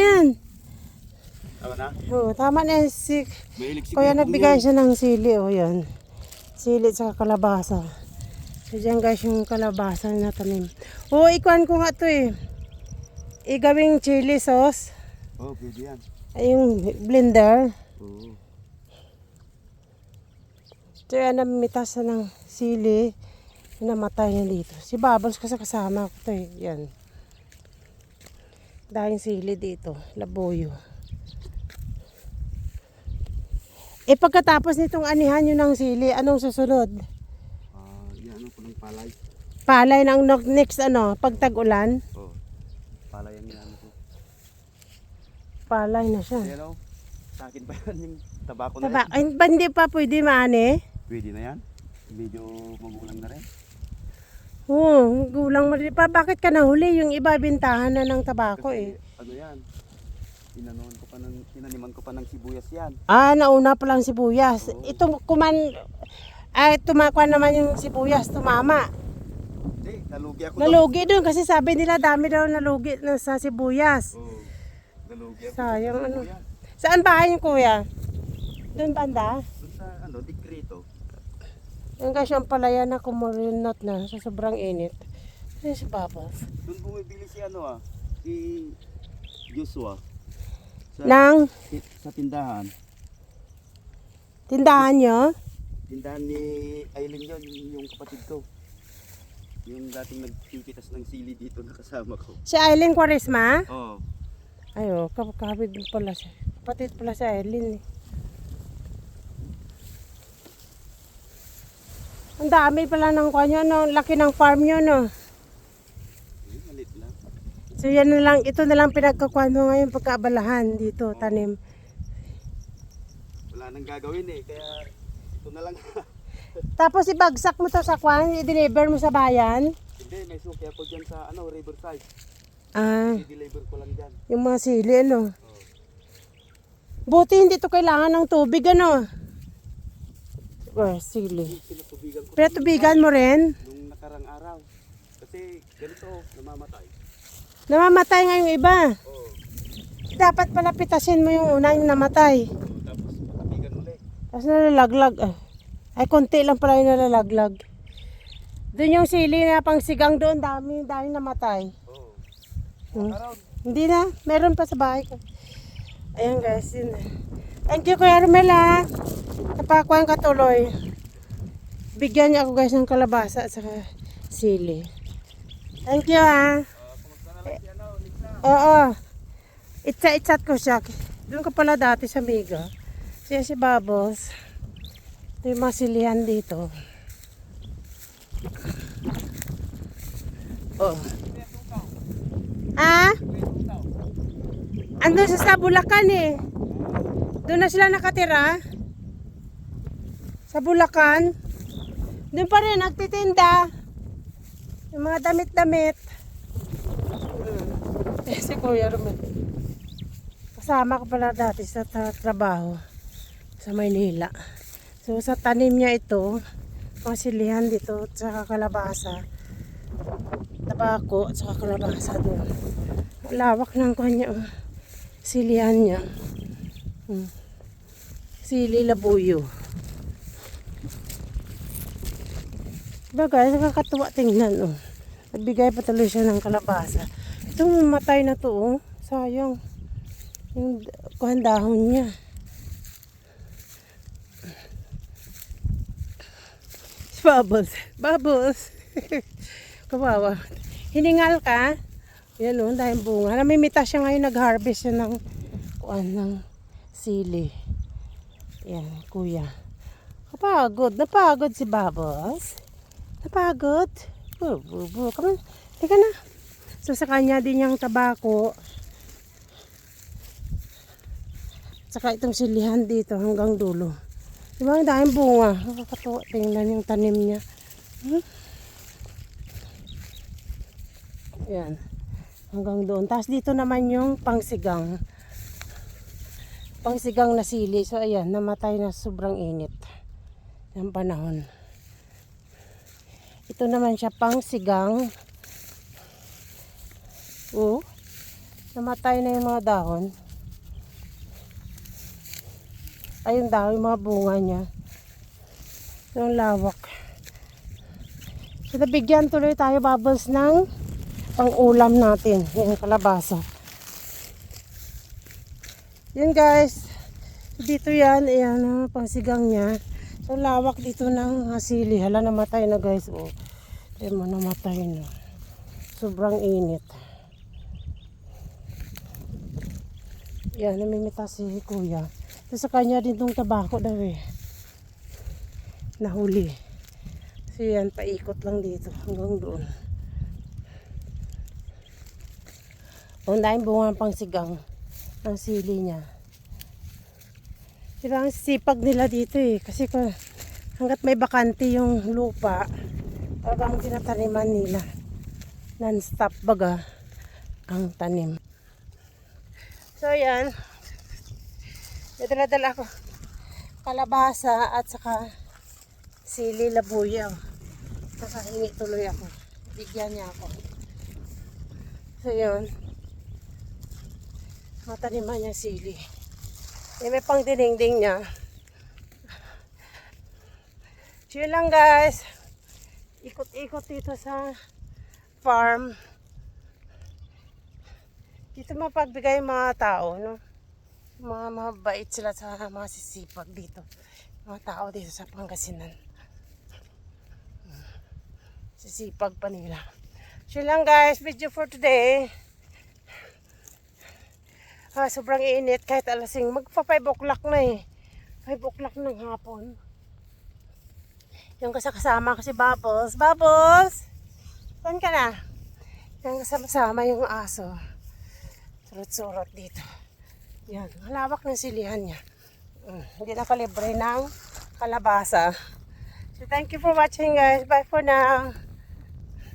yan. Tama na? Oo, tama na yan. Mahilig si Kuya Kuya nagbigay yan. siya ng sili. O yan. Sili sa kalabasa. So dyan guys yung kalabasa na tanim. Oo, ikuan ko nga to eh. Igawing chili sauce. Oh, pwede yan. Ay yung blender. Oo. So yan namimitas na ng sili. Namatay na dito. Si Bubbles kasi kasama ko to eh. Yan. Dahil sili dito. Labuyo. Eh pagkatapos nitong anihan nyo ng sili, anong susunod? Yan ano po ng palay. Palay ng next ano, pag tag-ulan? Oh. Palay yan yan po. Palay na siya. Ayan o. Sa akin pa yan yung tabako na yan. Ay, ba hindi pa pwede maani? Pwede na yan. Medyo magulang na rin. Oo, gulang mo rin pa. Bakit ka nahuli? Yung iba bintahan na ng tabako Kasi, eh. ano yan. Tinaniman ko pa ng sibuyas yan. Ah, nauna pa lang sibuyas. Oo. Ito tumakwa naman yung sibuyas, tumama. Hindi, nalugi ako Nalugi doon kasi sabi nila dami daw nalugi na sa sibuyas. Oo. Nalugi ako. Sayang sa ano. sibuyas. Saan bahay niyo kuya? Doon banda? Doon sa dikrito. Yung guys yung palaya na kumurinot na sa sobrang init. Ano si Bubbles? Doon bumibili si si Joshua. Nang Sa tindahan. tindahan nyo? Tindahan ni Aileen yun, yung kapatid ko. Yung dating nagpipitas ng sili dito na kasama ko. Si Aileen Quaresma? Oo. Ayo, kapatid pala siya. Kapatid pala si Aileen. Ang dami pala ng kanyo, no? Laki ng farm nyo, no? Malit lang. So yan na lang, ito na lang pinagkakuan mo ngayon pagkaabalahan dito, tanim. Wala nang gagawin eh, kaya ito na lang. Tapos ibagsak mo to sa kwan, i-deliver mo sa bayan. Hindi, may suki ako dyan sa Riverside. Ah, I-deliver ko lang dyan. yung mga sili, ano? Buti hindi to kailangan ng tubig, ano? Oh, sili. Pinatubigan ko Pero tubigan mo rin. nung nakarang araw. Kasi ganito, namamatay. Namamatay nga yung iba. Oo. Dapat pala pitasin mo yung una yung namatay. Tapos patabigan ulit. Tapos nalalaglag. Ay, konti lang pala yung nalalaglag. Doon yung sili na pang sigang doon, dami namatay. Oo. Hmm. Araw. Hindi na, meron pa sa bahay ko. Ayan guys, yun. Thank you Kuya Romela. Napakuhan ka tuloy. Bigyan niya ako guys ng kalabasa at saka sili. Thank you ha. Kumusta na lang si Lisa? Oo. Itsa-itsat ko siya. Doon ka pala dati sa Miga. Siya si Babos. Ito yung mga silihan dito. Oh. Ah? Andun sa Bulacan eh. Doon na sila nakatira. Sa Bulacan. Doon pa rin nagtitinda. Yung mga damit-damit. Si Kuya Romel. Kasama ko pala dati sa trabaho sa Maynila. So sa tanim niya ito, mga silihan dito, at saka kalabasa. Tabako at saka kalabasa doon. Lawak ng kanya. Silihan niya. Sili labuyo. Diba guys, nakakatuwa tingnan. Oh. Nagbigay pa tuloy siya ng kalabasa. Itong matay na to, oh. Sayang. Yung dahon niya. Bubbles. Bubbles. Kawawa. Hiningal ka. Yan o, dahil bunga. Namimita siya ngayon, nag-harvest siya ng sili. Yan, kuya. Napagod si Bubbles. Napagod. Come on. Teka na. So sa kanya din yung tabako. Saka itong silihan dito hanggang dulo. Diba ang daming bunga. Nakakatuwa. Tingnan yung tanim niya. Yan. Hanggang doon. Tapos dito naman yung pangsigang. Pangsigang na sili. So ayan, namatay na sobrang init ng panahon. Ito naman siya pangsigang. Oh. Namatay na yung mga dahon. Ayun daw, yung mga bunga niya. Yung lawak. So, nabigyan tuloy tayo, Bubbles, ng pang-ulam natin. Yung kalabasa. Yun guys. Dito yan. Ayan, pangsigang niya. So, lawak dito ng sili. Hala, namatay na guys. Oh. Ayan mo, namatay na. Sobrang init. Yan, namimita si kuya. So, sa kanya din tong tabako daw eh. Nahuli. So yan, paikot lang dito hanggang doon. Unahin bunga pang sigang ang sili niya. Sila ang sipag nila dito eh. Kasi hanggat may bakante yung lupa, talagang tinataniman nila. Non-stop baga ang tanim. So yan. May dala-dala ako kalabasa at saka sili labuyaw. Nakahingi tuloy ako. Bigyan niya ako. So yun. Mataniman niya sili. May pang dinding niya. So yun lang guys. Ikot-ikot dito sa farm. Dito mapagbigay yung mga tao, no? Mga mabait sila sa mga sisipag dito. Mga tao dito sa Pangasinan. Sisipag pa nila. So lang guys, video for today. Sobrang init kahit alasing. Magpa 5 o'clock na eh. 5 o'clock ng hapon. Yung kasama ko si Bubbles. Bubbles! Saan ka na? Yung kasama yung aso. Surot-surot dito. Yan. Malawak ng silihan niya. Hindi nakalibre ng kalabasa. So thank you for watching guys. Bye for now.